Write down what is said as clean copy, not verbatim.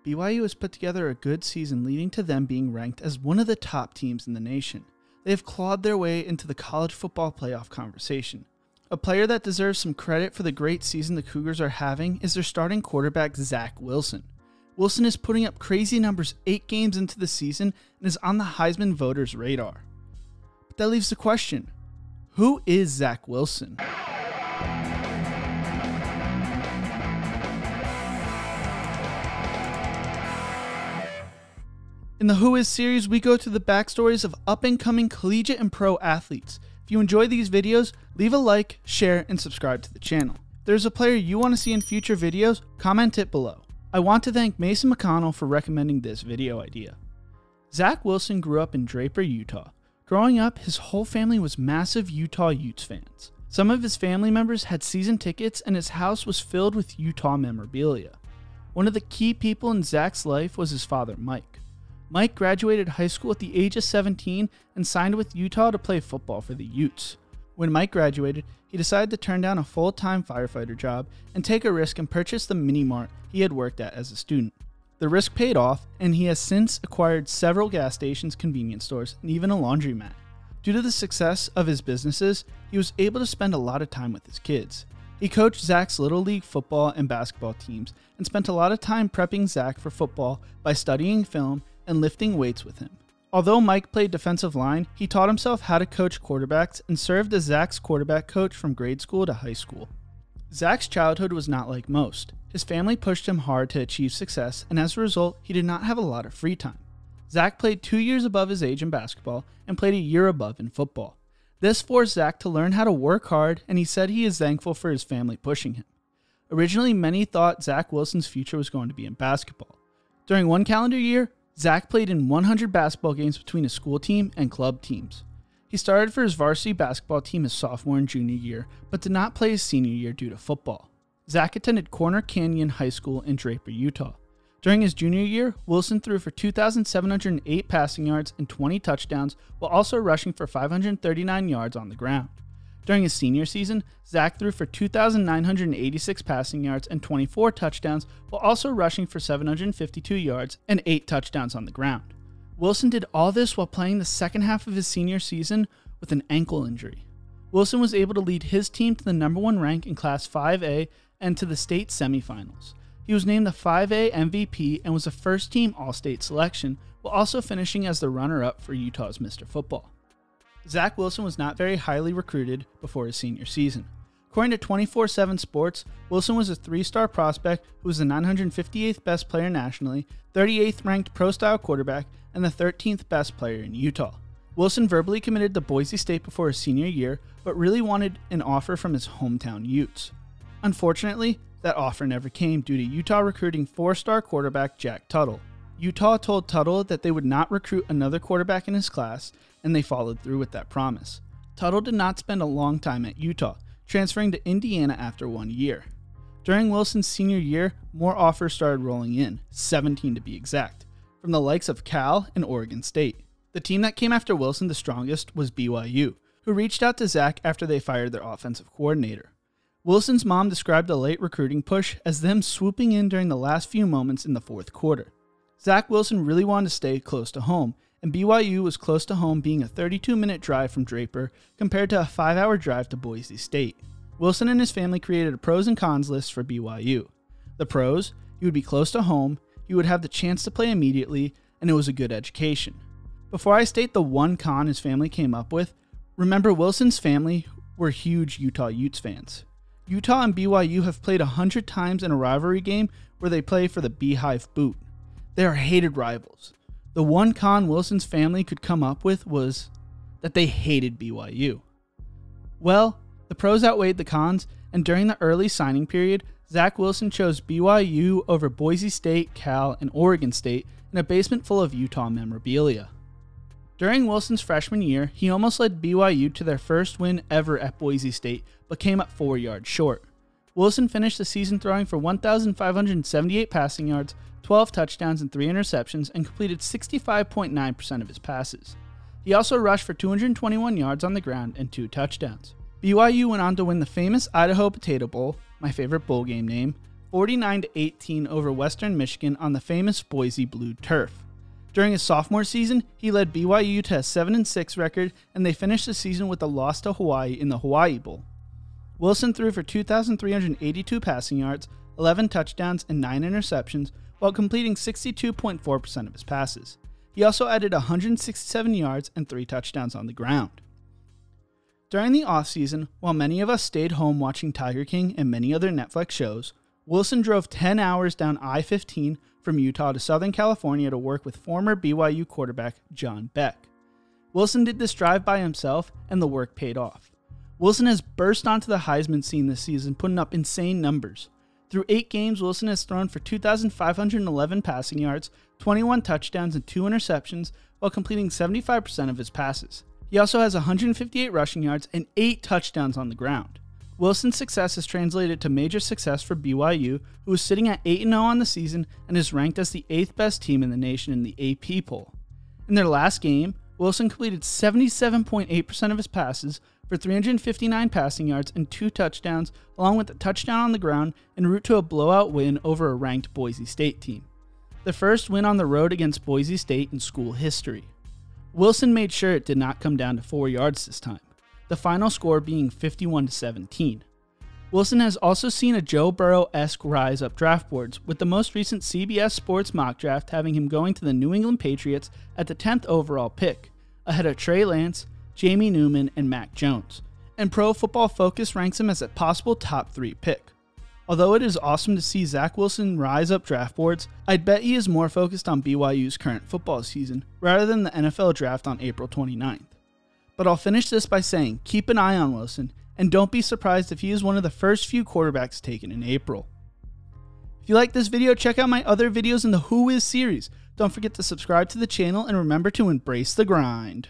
BYU has put together a good season, leading to them being ranked as one of the top teams in the nation. They have clawed their way into the college football playoff conversation. A player that deserves some credit for the great season the Cougars are having is their starting quarterback, Zach Wilson. Wilson is putting up crazy numbers 8 games into the season and is on the Heisman voters' radar. But that leaves the question, who is Zach Wilson? In the Who Is series, we go through the backstories of up-and-coming collegiate and pro athletes. If you enjoy these videos, leave a like, share, and subscribe to the channel. If there's a player you want to see in future videos, comment it below. I want to thank Mason McConnell for recommending this video idea. Zach Wilson grew up in Draper, Utah. Growing up, his whole family was massive Utah Utes fans. Some of his family members had season tickets, and his house was filled with Utah memorabilia. One of the key people in Zach's life was his father, Mike. Mike graduated high school at the age of 17 and signed with Utah to play football for the Utes. When Mike graduated, he decided to turn down a full-time firefighter job and take a risk and purchase the mini-mart he had worked at as a student. The risk paid off, and he has since acquired several gas stations, convenience stores, and even a laundromat. Due to the success of his businesses, he was able to spend a lot of time with his kids. He coached Zach's Little League football and basketball teams and spent a lot of time prepping Zach for football by studying film and lifting weights with him. Although Mike played defensive line, he taught himself how to coach quarterbacks and served as Zach's quarterback coach from grade school to high school. Zach's childhood was not like most. His family pushed him hard to achieve success, and as a result, he did not have a lot of free time. Zach played 2 years above his age in basketball and played a year above in football. This forced Zach to learn how to work hard, and he said he is thankful for his family pushing him. Originally, many thought Zach Wilson's future was going to be in basketball. During one calendar year, Zach played in 100 basketball games between his school team and club teams. He started for his varsity basketball team his sophomore and junior year, but did not play his senior year due to football. Zach attended Corner Canyon High School in Draper, Utah. During his junior year, Wilson threw for 2,708 passing yards and 20 touchdowns, while also rushing for 539 yards on the ground. During his senior season, Zach threw for 2,986 passing yards and 24 touchdowns, while also rushing for 752 yards and 8 touchdowns on the ground. Wilson did all this while playing the second half of his senior season with an ankle injury. Wilson was able to lead his team to the #1 rank in Class 5A and to the state semifinals. He was named the 5A MVP and was a first-team All-State selection, while also finishing as the runner-up for Utah's Mr. Football. Zach Wilson was not very highly recruited before his senior season. According to 24/7 Sports, Wilson was a 3-star prospect who was the 958th best player nationally, 38th ranked pro-style quarterback, and the 13th best player in Utah. Wilson verbally committed to Boise State before his senior year, but really wanted an offer from his hometown Utes. Unfortunately, that offer never came due to Utah recruiting 4-star quarterback Jack Tuttle. Utah told Tuttle that they would not recruit another quarterback in his class, and they followed through with that promise. Tuttle did not spend a long time at Utah, transferring to Indiana after 1 year. During Wilson's senior year, more offers started rolling in, 17 to be exact, from the likes of Cal and Oregon State. The team that came after Wilson the strongest was BYU, who reached out to Zach after they fired their offensive coordinator. Wilson's mom described the late recruiting push as them swooping in during the last few moments in the fourth quarter. Zach Wilson really wanted to stay close to home, and BYU was close to home, being a 32-minute drive from Draper compared to a 5-hour drive to Boise State. Wilson and his family created a pros and cons list for BYU. The pros: you would be close to home, you would have the chance to play immediately, and it was a good education. Before I state the one con his family came up with, remember Wilson's family were huge Utah Utes fans. Utah and BYU have played 100 times in a rivalry game where they play for the Beehive boot. They are hated rivals. The one con Wilson's family could come up with was that they hated BYU. Well, the pros outweighed the cons, and during the early signing period, Zach Wilson chose BYU over Boise State, Cal, and Oregon State in a basement full of Utah memorabilia. During Wilson's freshman year, he almost led BYU to their first win ever at Boise State, but came up 4 yards short. Wilson finished the season throwing for 1,578 passing yards, 12 touchdowns, and 3 interceptions, and completed 65.9% of his passes. He also rushed for 221 yards on the ground and 2 touchdowns. BYU went on to win the famous Idaho Potato Bowl, my favorite bowl game name, 49-18 over Western Michigan on the famous Boise Blue turf. During his sophomore season, he led BYU to a 7-6 record, and they finished the season with a loss to Hawaii in the Hawaii Bowl. Wilson threw for 2,382 passing yards, 11 touchdowns, and 9 interceptions, while completing 62.4% of his passes. He also added 167 yards and 3 touchdowns on the ground. During the offseason, while many of us stayed home watching Tiger King and many other Netflix shows, Wilson drove 10 hours down I-15 from Utah to Southern California to work with former BYU quarterback John Beck. Wilson did this drive by himself, and the work paid off. Wilson has burst onto the Heisman scene this season, putting up insane numbers. Through 8 games, Wilson has thrown for 2,511 passing yards, 21 touchdowns, and 2 interceptions, while completing 75% of his passes. He also has 158 rushing yards and 8 touchdowns on the ground. Wilson's success has translated to major success for BYU, who is sitting at 8-0 on the season and is ranked as the 8th best team in the nation in the AP poll. In their last game, Wilson completed 77.8% of his passes for 359 passing yards and 2 touchdowns, along with a touchdown on the ground en route to a blowout win over a ranked Boise State team. The first win on the road against Boise State in school history. Wilson made sure it did not come down to 4 yards this time, the final score being 51-17. Wilson has also seen a Joe Burrow-esque rise up draft boards, with the most recent CBS Sports mock draft having him going to the New England Patriots at the 10th overall pick, ahead of Trey Lance, Jamie Newman, and Mac Jones, and Pro Football Focus ranks him as a possible top 3 pick. Although it is awesome to see Zach Wilson rise up draft boards, I'd bet he is more focused on BYU's current football season rather than the NFL Draft on April 29th. But I'll finish this by saying keep an eye on Wilson, and don't be surprised if he is one of the first few quarterbacks taken in April. If you like this video, check out my other videos in the Who Is series. Don't forget to subscribe to the channel and remember to embrace the grind.